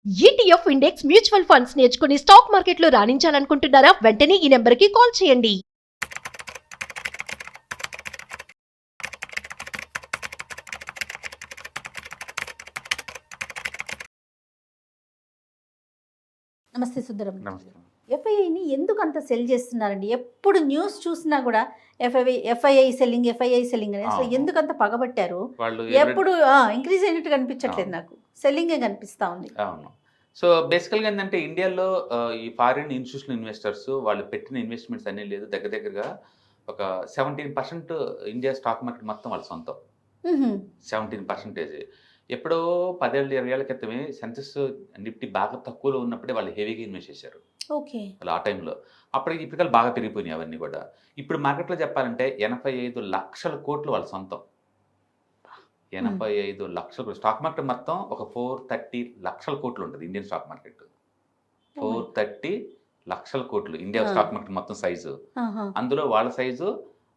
ETF index mutual funds నేర్చుకుని stock మార్కెట్లో రాణించాలనుకుంటున్నారా? వెంటనే ఈ నెంబర్కి కాల్ చేయండి. నమస్తే సుందరం. నమస్కారం. ఎఫ్ఐఐని ఎందుకు అంత సెల్ చేస్తున్నారండి? ఎప్పుడు న్యూస్ చూసినా కూడా ఎఫ్ఐఐ సెల్లింగ్ అని అసలు అవును. ఎందుకు అంత పగబట్టారు? వాళ్ళు ఎప్పుడు ఇంక్రీజ్ అయినట్టు కనిపించట్లేదు, నాకు సెల్లింగే కనిపిస్తా ఉంది. అవును. సో బేసికల్గా ఏంటంటే ఇండియాలో ఈ ఫారిన్ ఇన్స్టిట్యూషనల్ ఇన్వెస్టర్స్ వాళ్ళు పెట్టిన ఇన్వెస్ట్మెంట్స్ అన్నీ లేదు, దగ్గర దగ్గరగా ఒక 17% ఇండియా స్టాక్ మార్కెట్ మొత్తం వాళ్ళ సొంతం. మ్హూ. 17%. ఎప్పుడో 10 ఏళ్ళు 20 ఏళ్ల క్రితమే సెన్సెస్ నిఫ్టీ బాగా తక్కువలో ఉన్నప్పుడే వాళ్ళు హెవీగా ఇన్వెస్ట్ చేశారు ఓకే. వాళ్ళు ఆ టైంలో. అప్పటికి ఇప్పటికల్ బాగా పెరిగిపోయినాయి అవన్నీ కూడా. ఇప్పుడు మార్కెట్లో చెప్పాలంటే 85 లక్షల కోట్లు వాళ్ళ సొంతం. 85 లక్షల కోట్లు. స్టాక్ మార్కెట్ మొత్తం ఒక 430 లక్షల కోట్లు ఉంటుంది ఇండియన్ స్టాక్ మార్కెట్. 430 లక్షల కోట్లు ఇండియా స్టాక్ మార్కెట్ మొత్తం సైజు. ఆహా. అందులో వాళ్ళ సైజు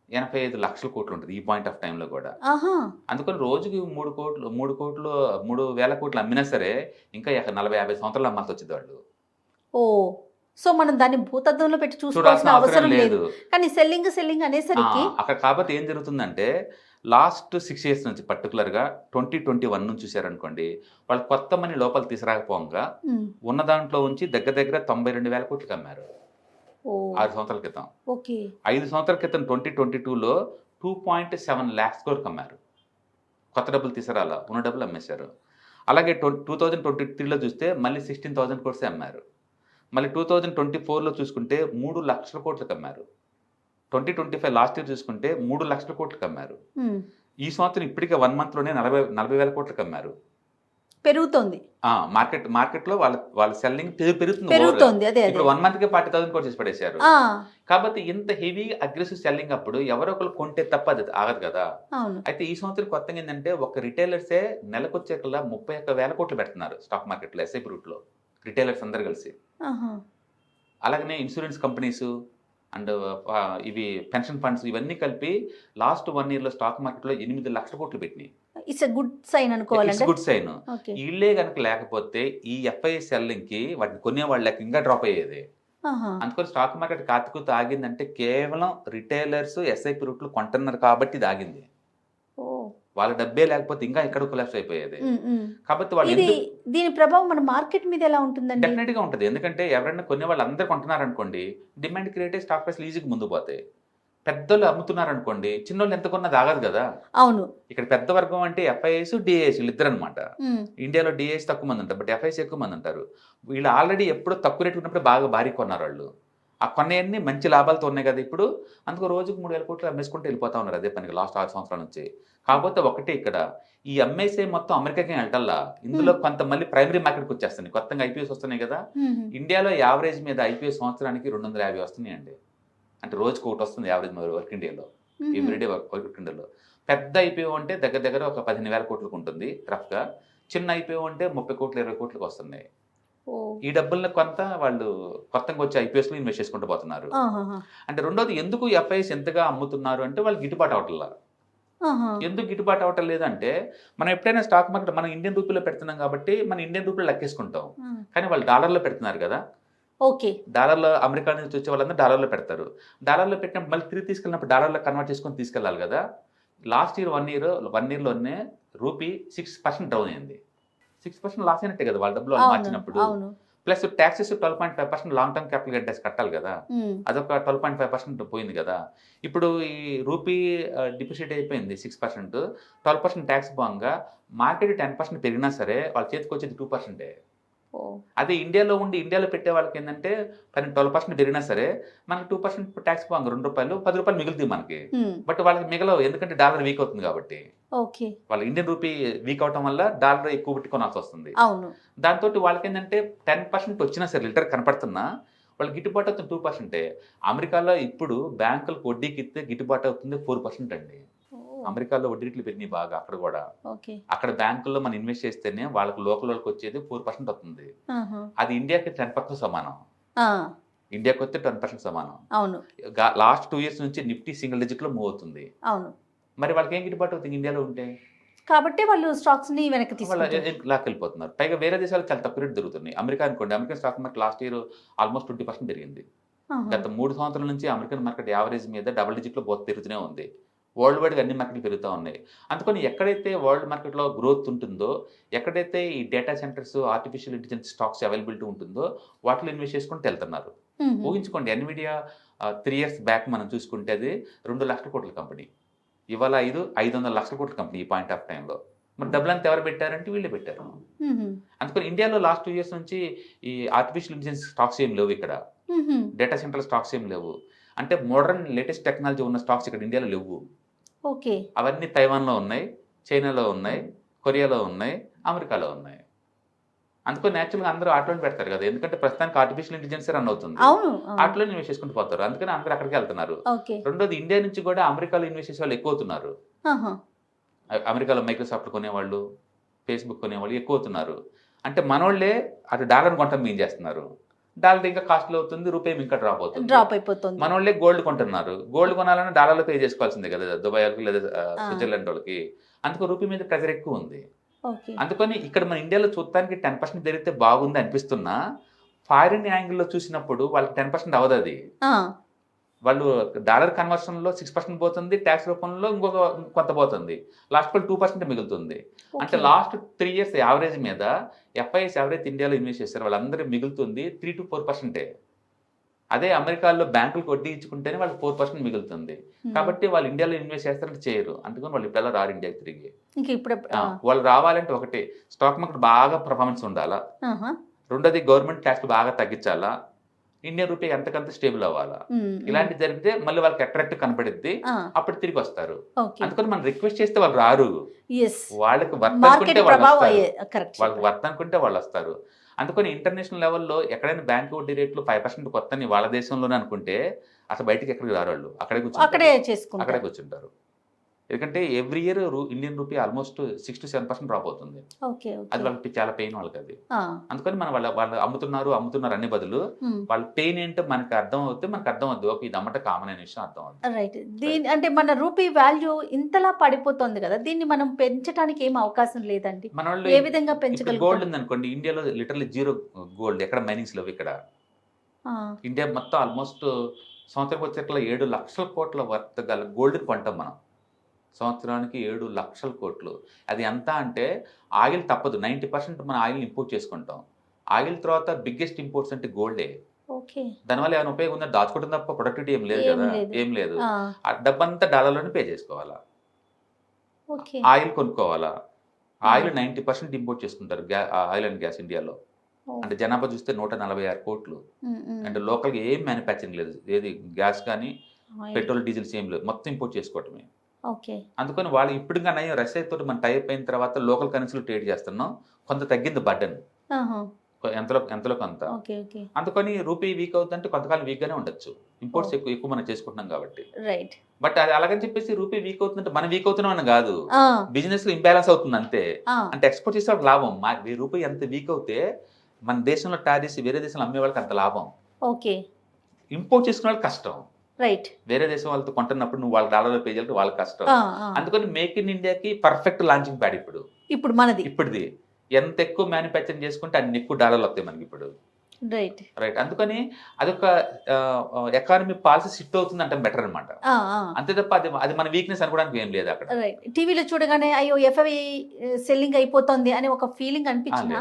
85 లక్షల కోట్లు ఉంటుంది ఈ పాయింట్ ఆఫ్ టైంలో కూడా. ఆహా. అందుకని రోజుకి 3,000 కోట్లు అమ్మినా సరే ఇంకా 40-50 సంవత్సరాలు అమ్మాల్సి వచ్చింది వాళ్ళు. ఓ, సో మనం దాన్ని భూతద్దంలో పెట్టి చూడాల్సిన చూసుకోవాల్సిన అవసరం అవసరం లేదు. లేదు. కానీ సెల్లింగ్ అనేసరికి అక్కడ కాబట్టి ఏం జరుగుతుందంటే లాస్ట్ 6 ఇయర్స్ నుంచి పర్టికులర్గా 2021 నుంచి చూశారనుకోండి, వాళ్ళు కొత్త మనీ లోపల తీసుకురాకపోగా మ్, ఉన్న దాంట్లో ఉంచి దగ్గర దగ్గర 92,000 కోట్లకి అమ్మారు ఓ 6 సంవత్సరాల క్రితం. ఓకే. 5 సంవత్సరాల క్రితం 2022లో 2.7 lakhs కోట్లకి అమ్మారు. కొత్త డబ్బులు తీసుకురాలా, ఉన్న డబ్బులు అమ్మేశారు. అలాగే 2023లో చూస్తే మళ్ళీ 16,000 కోట్సే అమ్మారు. మళ్ళీ 2024లో చూసుకుంటే 3 లక్షల కోట్లకు అమ్మారు. 2025 లాస్ట్ ఇయర్ చూసుకుంటే 3 లక్షల కోట్లకు అమ్మారు. మ్, ఈ సంవత్సరం ఇప్పటికే 1 మంత్లోనే 40,000 కోట్లకు అమ్మారు. పెరుగుతోంది మార్కెట్లో వాళ్ళ సెల్లింగ్ పెరుగుతుంది. పెరుగుతోంది అదే అదే. ఇప్పుడు 1 మంత్కే 40,000 కోట్లు చేసి పడేశారు. ఆ, కాబట్టి ఇంత హెవీ అగ్రెసివ్ సెల్లింగ్ అప్పుడు ఎవరో ఒకరు కొంటే తప్ప అది ఆగదు కదా. అవును. అయితే ఈ సంవత్సరం కొత్తగా ఏంటంటే ఒక రిటైలర్సే నెలకొచ్చేకల్లా 31,000 కోట్లు పెడుతున్నారు స్టాక్ మార్కెట్లో ఎస్ఐపి రూట్లో రిటైలర్స్ అందరు కలిసి. ఆహా. అలాగనే ఇన్సూరెన్స్ కంపెనీస్ అండ్ ఇవి పెన్షన్ ఫండ్స్ ఇవన్నీ కలిపి లాస్ట్ 1 yearలో స్టాక్ మార్కెట్లో 8 లక్షల కోట్లు పెట్టినాయి. It's a good sign it's అనుకోవాలంటే. Good sign. ఓకే. వీళ్ళే కనుక లేకపోతే ఈ ఎఫ్ఐ సెల్లింగ్కి వాటిని కొనేవాళ్ళ లెక్క ఇంకా డ్రాప్ అయ్యేది. ఆహా. అందుకని స్టాక్ మార్కెట్ కాతుకుతూ ఆగిందంటే కేవలం రిటైలర్స్ ఎస్ఐపి రూట్లు కొంటున్నారు కాబట్టి ఇది ఆగింది. ఓ. వాళ్ళ డబ్బే లేకపోతే ఇంకా ఎక్కడ కొలాప్స్ అయిపోయేది. మ్, మ్. కాబట్టి వాళ్ళు ఇది దీని ప్రభావం మన మార్కెట్ మీద ఎలా ఉంటుందండి? డెఫినెట్ గా ఉంటుంది. ఎందుకంటే ఎవరైనా కొనే వాళ్ళు అందరూ కొంటున్నారు అనుకోండి, డిమాండ్ క్రియేట్ అయ్యి స్టాక్ ప్రైస్ ఈజీగా ముందుకు పోతాయి. పెద్దోళ్ళు అమ్ముతున్నారు అనుకోండి, చిన్నోళ్ళు ఎంత కొన్నది ఆగదు కదా. అవును. ఇక్కడ పెద్ద వర్గం అంటే ఎఫ్ఐఐస్ డిఐఎస్ ఇద్దరు అనమాట. మ్, ఇండియాలో డిఐఎస్ తక్కువ మంది ఉంటారు, బట్ ఎఫ్ఐఎస్ ఎక్కువ మంది ఉంటారు. వీళ్ళు ఆల్రెడీ ఎప్పుడో తక్కువ రేటు ఉన్నప్పుడు బాగా భారీ కొన్నారు వాళ్ళు. ఆ కొన్నయన్నీ మంచి లాభాలతో ఉన్నాయి కదా ఇప్పుడు. అందుకు రోజుకు 3,000 కోట్లు అమ్మేసుకుంటూ వెళ్ళిపోతా ఉన్నారు అదే పనికి లాస్ట్ 6 సంవత్సరాల నుంచి. కాకపోతే ఒకటే ఇక్కడ ఈ అమ్మేసే మొత్తం అమెరికాకి వెళ్ళటల్లా ఇందులో కొంత మళ్ళీ ప్రైమరీ మార్కెట్కి వచ్చేస్తుంది. కొత్తగా ఐపీఎస్ వస్తున్నాయి కదా. మ్, ఇండియాలో యావరేజ్ మీద ఐపీఎస్ సంవత్సరానికి 250 వస్తున్నాయండి. అంటే రోజుకు ఒకటి వస్తుంది యావరేజ్ వర్క్ ఇండియాలో, మ్, ఎవ్రీడే వర్క్ ఇండియాలో. పెద్ద ఐపీఓ అంటే దగ్గర దగ్గర ఒక 15,000 కోట్లకు ఉంటుంది రఫ్గా. చిన్న ఐపీఓ అంటే 30 కోట్లు 20 కోట్లకు వస్తున్నాయి. ఓ. ఈ డబ్బులను కొంత వాళ్ళు కొత్తగా వచ్చే ఐపీఎస్లో ఇన్వెస్ట్ చేసుకుంటూ పోతున్నారు. ఆహాహా. అంటే రెండోది ఎందుకు ఎఫ్ఐఎస్ ఎంతగా అమ్ముతున్నారు అంటే వాళ్ళు గిట్టుబాటు అవట్లా. ఆహా. ఎందుకు గిట్టుబాటు అవటం లేదంటే మనం ఎప్పుడైనా స్టాక్ మార్కెట్ మనం ఇండియన్ రూపీలో పెడుతున్నాం కాబట్టి మనం ఇండియన్ రూపీలో లెక్కేసుకుంటాం. ఆ. కానీ వాళ్ళు డాలర్లో పెడుతున్నారు కదా. ఓకే. డాలర్లో అమెరికా నుంచి వచ్చే వాళ్ళందరూ డాలర్లో పెడతారు. డాలర్లో పెట్టినప్పుడు మళ్ళీ తిరిగి తీసుకెళ్ళినప్పుడు డాలర్లో కన్వర్ట్ చేసుకొని తీసుకెళ్ళాలి కదా. లాస్ట్ ఇయర్ 1 yearలోనే రూపీ 6% డౌన్ అయింది. 6% లాస్ అయినట్టే కదా వాళ్ళ డబ్బులు వాళ్ళు అవును. మార్చినప్పుడు. అవును. Plus taxes 12.5% long term capital get tax కట్టాలి కదా. మ్, అదొక 12.5% పోయింది కదా. ఇప్పుడు ఈ రూపీ డిప్రిషియేట్ అయిపోయింది 6%, 12% ట్యాక్స్ పోగా మార్కెట్ 10% పెరిగినా సరే వాళ్ళ చేతికి వచ్చేది 2%. ఓ. అదే ఇండియాలో ఉండి ఇండియాలో పెట్టే వాళ్ళకి ఏంటంటే 12% పెరిగినా సరే మనకి 2% ట్యాక్స్ పోగా ₹2, ₹10 మిగులుతుంది మనకి. మ్, బట్ వాళ్ళకి మిగలవు, ఎందుకంటే డాలర్ వీక్ అవుతుంది కాబట్టి. ఓకే. వాళ్ళ ఇండియన్ రూపీ వీక్ అవటం వల్ల డాలర్ ఎక్కువ పెట్టి కొనాల్సి వస్తుంది. అవును. దాంతో వాళ్ళకి ఏంటంటే 10% వచ్చినా సరే లిటర్ కనపడుతున్నా వాళ్ళకి గిట్టుబాటు అవుతుంది 2%. అమెరికాలో ఇప్పుడు బ్యాంకులకు వడ్డీకి ఇస్తే గిట్టుబాటు అవుతుంది 4% అండి. ఓ. అమెరికాలో వడ్డీ రేట్లు పెరిగినాయి బాగా అక్కడ కూడా. ఓకే. అక్కడ బ్యాంకుల్లో మనం ఇన్వెస్ట్ చేస్తేనే వాళ్ళకి లోకల్ వాళ్ళకి వచ్చేది 4% వస్తుంది. ఆహా. అది ఇండియాకి 10% సమానం. ఆ, ఇండియాకి వస్తే 10% సమానం. అవును. లాస్ట్ 2 years నుంచి నిఫ్టీ సింగిల్ డిజిట్లో మూవ్ అవుతుంది. అవును. మరి వాళ్ళకి ఏం గిట్టుబాటు అవుతుంది ఇండియాలో ఉంటే? కాబట్టి వాళ్ళు స్టాక్స్ ని వెనక్కి వాళ్ళ తీసుకుంటారు. లాక్కెళ్ళిపోతున్నారు. పైగా వేరే దేశాలు చాలా తక్కువ రేటు దొరుకుతున్నాయి. అమెరికా అనుకోండి, American stock market last year almost 20% పెరిగింది. ఆహా. గత 3 సంవత్సరాల నుంచి అమెరికన్ మార్కెట్ యావరేజ్ మీద డబుల్ డిజిట్లో పోత పెరుగుతూనే ఉంది. వరల్డ్ వైడ్గా అన్ని మార్కెట్లు పెరుగుతూ ఉన్నాయి. అందుకని ఎక్కడైతే వరల్డ్ మార్కెట్లో గ్రోత్ ఉంటుందో, ఎక్కడైతే ఈ data centres, artificial intelligence stocks availability ఉంటుందో వాటిలో ఇన్వెస్ట్ చేసుకుంటూ వెళ్తున్నారు. మ్మ్. ఊహించుకోండి, ఎన్విడియా 3 years బ్యాక్ మనం చూసుకుంటే అది 2 లక్షల కోట్ల కంపెనీ. ఇవాళ 500 లక్షల కోట్ల కంపెనీ ఈ పాయింట్ ఆఫ్ టైంలో. మరి డబ్బులు అంతా ఎవరు పెట్టారంటే వీళ్ళే పెట్టారు. మ్మ్. అందుకని ఇండియాలో లాస్ట్ 2 years నుంచి ఈ ఆర్టిఫిషియల్ ఇంటెలిజెన్స్ స్టాక్స్ ఏం లేవు, ఇక్కడ మ్మ్. డేటా సెంటర్ స్టాక్స్ ఏం లేవు. అంటే మోడర్న్ లేటెస్ట్ టెక్నాలజీ ఉన్న స్టాక్స్ ఇక్కడ ఇండియాలో లేవు. ఓకే. అవన్నీ తైవాన్లో ఉన్నాయి, చైనాలో ఉన్నాయి, కొరియాలో ఉన్నాయి, అమెరికాలో ఉన్నాయి. అందుకని న్యాచురల్గా అందరూ ఆటోని పెడతారు కదా, ఎందుకంటే ప్రస్తుతానికి ఆర్టిఫిషియల్ ఇంటెలిజెన్స్ రన్ అవుతుంది. అవును. ఆటలో ఇన్వెస్ట్ చేసుకుంటూ పోతారు. అందుకని అందరూ అక్కడికి వెళ్తున్నారు. ఓకే. రెండోది, ఇండియా నుంచి కూడా అమెరికాలో ఇన్వెస్ట్ చేసే వాళ్ళు ఎక్కువ అవుతున్నారు. ఆహా. అమెరికాలో మైక్రోసాఫ్ట్ కొనేవాళ్ళు, ఫేస్బుక్ కొనేవాళ్ళు ఎక్కువ అవుతున్నారు. అంటే మనోళ్ళే అటు డాలర్ కొంటాం ఏం చేస్తున్నారు, డాలర్ ఇంకా కాస్ట్లీ అవుతుంది, రూపాయి ఇంకా డ్రాప్ అవుతుంది. డ్రాప్ అయిపోతుంది. మనోళ్ళే గోల్డ్ కొంటున్నారు. గోల్డ్ కొనాలన్నా డాలర్లో పే చేసుకోవాల్సిందే కదా, దుబాయ్ వాళ్ళకి లేదా స్విట్జర్లాండ్ వాళ్ళకి. అందుకు రూపీ మీద ప్రెజర్ ఎక్కువ ఉంది. ఓకే. అందుకని ఇక్కడ మన ఇండియాలో చూడటానికి 10% జరిగితే బాగుంది అనిపిస్తున్నా, ఫారిన్ యాంగిల్లో చూసినప్పుడు వాళ్ళకి 10% అవ్వదు. అది ఆ. వాళ్ళు డాలర్ కన్వర్షన్లో 6% పోతుంది, ట్యాక్స్ రూపంలో ఇంకొక కొంత పోతుంది, లాస్ట్ 2% మిగులుతుంది. అంటే ఓకే. లాస్ట్ 3 years యావరేజ్ మీద ఎఫ్ఐఎస్ ఎవరైతే ఇండియాలో ఇన్వెస్ట్ చేస్తారో వాళ్ళందరూ మిగులుతుంది 3 to 4%. అదే అమెరికాలో బ్యాంకులు వడ్డీ ఇచ్చుకుంటేనే వాళ్ళకి 4% మిగులుతుంది. కాబట్టి వాళ్ళు ఇండియాలో ఇన్వెస్ట్ చేస్తారంటే చేయరు. అందుకని వాళ్ళు ఇప్పుడు రారు ఇండియాకి తిరిగి. ఇంకా ఇప్పుడు వాళ్ళు రావాలంటే ఒకటి, స్టాక్ మార్కెట్ బాగా పర్ఫార్మెన్స్ ఉండాలా, ఆహా. రెండోది గవర్నమెంట్ ట్యాక్స్ బాగా తగ్గించాలా, ఇండియన్ రూపీ ఎంతకంత స్టేబుల్ అవ్వాలా. మ్మ్. ఇలాంటి జరిగితే మళ్ళీ వాళ్ళకి అట్రాక్ట్ కనపడిద్ది, ఆ. అప్పుడు తిరిగి వస్తారు. ఓకే. అందుకని మనం రిక్వెస్ట్ చేస్తే వాళ్ళు రారు. ఎస్. వాళ్ళకి వర్త్ మార్కెట్ అనుకుంటే వాళ్ళు ప్రభావం వస్తారు. కరెక్ట్. వాళ్ళకి వర్త్ అనుకుంటే వాళ్ళు వస్తారు. అందుకని ఇంటర్నేషనల్ లెవెల్లో ఎక్కడైనా బ్యాంక్ వడ్డీ రేట్లు 5% కొత్తని వాళ్ళ దేశంలోనే అనుకుంటే అసలు బయటికి ఎక్కడికి రారు వాళ్ళు, అక్కడే అక్కడే కూర్చుంటారు. చేసుకుంటారు. అక్కడే కూర్చుంటారు. ఎందుకంటే every year Indian rupee almost 6 to 7% drop అవుతుంది. ఓకే. అది వాళ్ళకి చాలా పెయిన్ వాళ్ళకి అది. ఆ. అందుకని మనం వాళ్ళు అమ్ముతున్నారు అనే బదులు మ్మ్. వాళ్ళ పెయిన్ ఏంటో మనకి అర్థం అవుతే మనకు అర్థం అవుద్ది, ఓకే ఇది అమ్మట కామన్ అనే విషయం అర్థం అవుతుంది. రైట్. దీని అంటే మన రూపీ వాల్యూ ఇంతలా పడిపోతుంది కదా, దీన్ని మనం పెంచడానికి ఏం అవకాశం లేదండి. మన వాళ్ళు ఏ విధంగా గోల్డ్ పెంచగలుగుతాం? ఉందనుకోండి, ఇండియాలో లిటరల్లీ జీరో గోల్డ్, ఎక్కడ మైనింగ్స్ లేవు ఇక్కడ. ఆ. ఇండియా మొత్తం ఆల్మోస్ట్ సంవత్సరం వచ్చేట్లా 7 లక్షల కోట్ల వర్త్ గల గోల్డ్ కొంటాం మనం. సంవత్సరానికి 7 లక్షల కోట్లు. అది ఎంత అంటే ఆయిల్ తప్పదు, 90% మన ఆయిల్ ఇంపోర్ట్ చేసుకుంటాం. ఆయిల్ తర్వాత బిగ్గెస్ట్ ఇంపోర్ట్స్ అంటే గోల్డే. ఓకే. దానివల్ల ఏమైనా ఉపయోగం ఉందా, దాచుకోవడం తప్ప ప్రొడక్టివిటీ ఏం లేదు ఏం కదా, లేదు. ఏం లేదు. ఆ. ఆ డబ్బంతా డాలర్లోనే పే చేసుకోవాలా, ఓకే. ఆయిల్ కొనుక్కోవాలా. ఆయిల్ 90% ఇంపోర్ట్ చేసుకుంటారు, ఆయిల్ అండ్ గ్యాస్ ఇండియాలో. అంటే జనాభా చూస్తే 146 కోట్లు. మ్మ్. మ్మ్. అంటే లోకల్గా ఏం మ్యానుఫ్యాక్చరింగ్ లేదు, ఏది గ్యాస్ కానీ ఆయిల్. పెట్రోల్ డీజిల్స్ ఏం లేదు, మొత్తం ఇంపోర్ట్ చేసుకోవటమే. ఓకే. అందుకని వాళ్ళు ఇప్పుడు కానీ రష్యా తోటి మనం టైప్ అయిన తర్వాత లోకల్ కరెన్సీలో ట్రేడ్ చేస్తున్నాం, కొంత తగ్గింది బర్డన్, ఆహా. ఎంతలో కొంత. ఓకే. ఓకే. అందుకని రూపీ వీక్ అవుతుందంటే కొంతకాలం వీక్గానే ఉండొచ్చు, ఇంపోర్ట్స్ ఎక్కువ మనం చేసుకుంటున్నాం కాబట్టి. రైట్. బట్ అది అలాగని చెప్పేసి రూపీ వీక్ అవుతుందంటే మనం వీక్ అవుతున్నాం అని కాదు, ఆ. బిజినెస్ లో ఇంబ్యాలెన్స్ అవుతుంది అంతే. ఆ. అంటే ఎక్స్పోర్ట్ చేసే వాళ్ళకి లాభం, రూపీ ఎంత వీక్ అవుతే మన దేశంలో టారిస్ వేరే దేశంలో అమ్మే వాళ్ళకి అంత లాభం. ఓకే. ఇంపోర్ట్ చేసుకునే వాళ్ళకి కష్టం, రైట్. వేరే దేశం వాళ్ళతో కొంటున్నప్పుడు నువ్వు వాళ్ళ డాలర్లో పే చేయాలంటే వాళ్ళకి కష్టం. ఆ. ఆ. అందుకని మేక్ ఇన్ ఇండియాకి పర్ఫెక్ట్ లాంచింగ్ ప్యాడ్ ఇప్పుడు మనది. ఇప్పుడుది. ఎంత ఎక్కువ మ్యానుఫ్యాక్చరింగ్ చేసుకుంటే అన్ని ఎక్కువ డాలర్లు వస్తాయి మనకి ఇప్పుడు. రైట్. రైట్. అందుకని అదొక ఎకానమీ పాలసీ షిఫ్ట్ అవుతుంది అంటే బెటర్ అనమాట. అంతే తప్ప అది మన వీక్నెస్ అనుకోవడానికి ఏం లేదు అక్కడ. రైట్. టీవీలో చూడగానే అయ్యో ఎఫ్ఐ సెల్లింగ్ అయిపోతుంది అని ఒక ఫీలింగ్ అనిపించిన,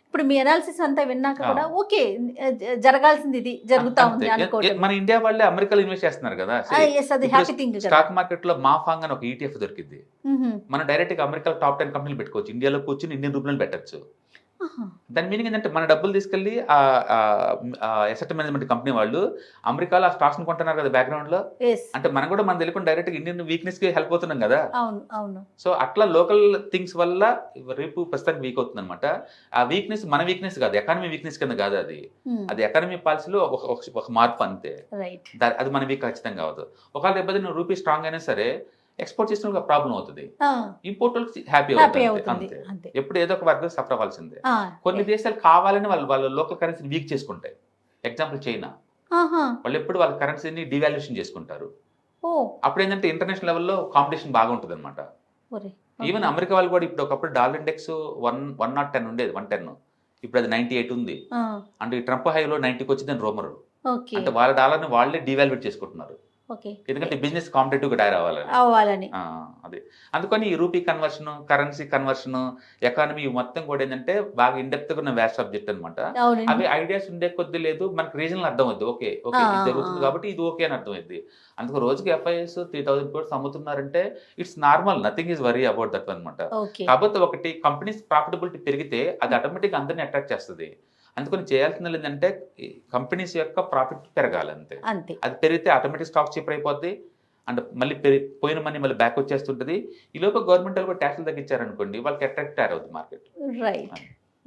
ఇప్పుడు మీ అనాలిసిస్ అంతా విన్నాక కూడా ఓకే జరగాల్సింది ఇది జరుగుతా ఉంది అనుకోవడం. మన ఇండియా వాళ్ళే అమెరికాలో ఇన్వెస్ట్ చేస్తున్నారు కదా. ఎస్, అది హ్యాపీ థింగ్. స్టాక్ మార్కెట్ లో మాఫాంగ్ అని ఒక ETF దొరికింది. మనం డైరెక్ట్ గా అమెరికా టాప్ 10 కంపెనీలు పెట్టుకోవచ్చు, ఇండియాలో కూర్చొని ఇండియన్ రూపీలు పెట్టచ్చు. దాని మీనింగ్ ఏంటంటే మన డబ్బులు తీసుకెళ్లి అసెట్ మేనేజ్మెంట్ కంపెనీ వాళ్ళు అమెరికాలో ఆ స్టాక్స్ ని కొంటున్నారు కదా బ్యాక్గ్రౌండ్ లో. అంటే మనం కూడా మన తెలియకుండా డైరెక్ట్ ఇండియన్ వీక్నెస్ కి హెల్ప్ అవుతున్నాం కదా. అవును. అవును. సో అట్లా లోకల్ థింగ్స్ వల్ల రేపు ప్రస్తుతానికి వీక్ అవుతుంది అనమాట. ఆ వీక్నెస్ మన వీక్నెస్ కాదు, ఎకానమీ వీక్నెస్ కింద కాదు అది. అది ఎకానమీ పాలసీలో ఒక మార్పు అంతే. రైట్. అది మన వీక్ ఖచ్చితంగా కావద్దు. ఒకవేళ రేపు నువ్వు రూపీ స్ట్రాంగ్ అయినా సరే ఎక్స్పోర్ట్ చేసిన వాళ్ళకి ప్రాబ్లం అవుతుంది, ఇంపోర్ట్ వాళ్ళకి హ్యాపీ అవుతుంది. అంతే. ఎప్పుడు ఏదో ఒక వర్గం సఫర్ అవ్వాల్సిందే. కొన్ని దేశాలు కావాలని వాళ్ళ లోకల్ కరెన్సీని వీక్ చేసుకుంటాయి. ఎగ్జాంపుల్ చైనా, వాళ్ళు ఎప్పుడు వాళ్ళ కరెన్సీని డివాల్యుయేషన్ చేసుకుంటారు. అప్పుడు ఏంటంటే ఇంటర్నేషనల్ లెవెల్లో కాంపిటీషన్ బాగా ఉంటుంది అనమాట. ఈవెన్ అమెరికా వాళ్ళు కూడా ఇప్పుడు ఒకప్పుడు డాలర్ ఇండెక్స్ 110 ఉండేది, 110. ఇప్పుడు అది 98 ఉంది. అంటే ఈ ట్రంప్ హైలో 90కి వచ్చిందని రూమర్. ఓకే అంటే వాళ్ళ డాలర్ని వాళ్ళే డివాల్యుయేట్ చేసుకుంటున్నారు. ఓకే ఎందుకంటే బిజినెస్ కాంపిటేటివ్గా తయారు అవ్వాలని. అవ్వాలని అదే అందుకని ఈ rupee conversion, currency conversion, economy మొత్తం కూడా ఏంటంటే బాగా ఇండెప్త్గా ఉన్న వ్యాస్ట్ సబ్జెక్ట్ అనమాట. అవునండి అవి ఐడియాస్ ఉండే కొద్ది లేదు, మనకి రీజనల్ అర్థం అవుద్ది. ఓకే ఓకే ఇది జరుగుతుంది కాబట్టి ఇది ఓకే అని అర్థమైంది. అందుకు రోజుకి FIIs 3000 crores అమ్ముతున్నారంటే it's normal, nothing is worry about that అనమాట. ఓకే కాకపోతే ఒకటి కంపెనీస్ ప్రాఫిటబిలిటీ పెరిగితే అది ఆటోమేటిక్గా అందరినీ అట్రాక్ట్ చేస్తుంది. అందుకని చేయాల్సింది ఏంటంటే కంపెనీస్ యొక్క ప్రాఫిట్ పెరగాలి అంతే. అంతే అది పెరిగితే ఆటోమేటిక్ స్టాక్ చీప్ అయిపోద్ది అండ్ మళ్ళీ పోయిన మనీ మళ్ళీ బ్యాక్ వచ్చేస్తుంటుంది. ఈ లోపు గవర్నమెంట్ వాళ్ళు కూడా ట్యాక్స్లు తగ్గించారనుకోండి, వాళ్ళకి అట్రాక్ట్ అవుతుంది మార్కెట్. రైట్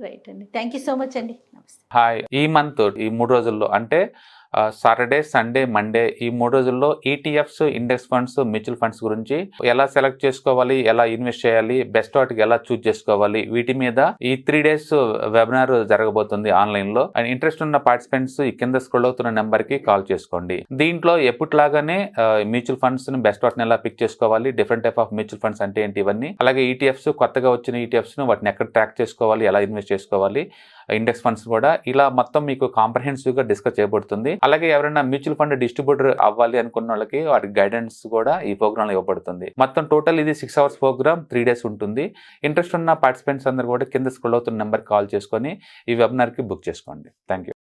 రైట్ అండి, థ్యాంక్ యూ సో మచ్ అండి. నమస్తే. హాయ్, ఈ మంత్ ఈ 3 రోజుల్లో అంటే సాటర్డే, సండే, మండే ఈ 3 రోజుల్లో ETFs, index funds, mutual funds గురించి ఎలా సెలెక్ట్ చేసుకోవాలి, ఎలా ఇన్వెస్ట్ చేయాలి, బెస్ట్ వాటికి ఎలా చూస్ చేసుకోవాలి, వీటి మీద ఈ 3 days వెబినార్ జరగబోతుంది ఆన్లైన్ లో. అండ్ ఇంట్రెస్ట్ ఉన్న పార్టిసిపెంట్స్ ఈ కింద స్క్రోల్ అవుతున్న నెంబర్ కి కాల్ చేసుకోండి. దీంట్లో ఎప్పటిలాగానే మ్యూచువల్ ఫండ్స్ ని బెస్ట్ వాటిని ఎలా పిక్ చేసుకోవాలి, different type of mutual funds అంటే ఏంటి, ఇవన్నీ అలాగే ETFs కొత్తగా వచ్చిన ETFs ను వాటిని ఎక్కడ ట్రాక్ చేసుకోవాలి, ఎలా ఇన్వెస్ట్ చేసుకోవాలి, ఇండెక్స్ ఫండ్స్ కూడా ఇలా మొత్తం మీకు కాంప్రహెన్సివ్ గా డిస్కస్ చేయబడుతుంది. అలాగే ఎవరైనా మ్యూచువల్ ఫండ్ డిస్ట్రిబ్యూటర్ అవ్వాలి అనుకున్న వాళ్ళకి వాటి గైడెన్స్ కూడా ఈ ప్రోగ్రామ్ లో ఇవ్వబడుతుంది. మొత్తం టోటల్ ఇది 6 hours ప్రోగ్రామ్, 3 days ఉంటుంది. ఇంట్రెస్ట్ ఉన్న పార్టిసిపెంట్స్ అందరూ కూడా కింద స్క్రోల్ అవుతున్న నెంబర్ కాల్ చేసుకొని ఈ వెబినార్ కి బుక్ చేసుకోండి. Thank you.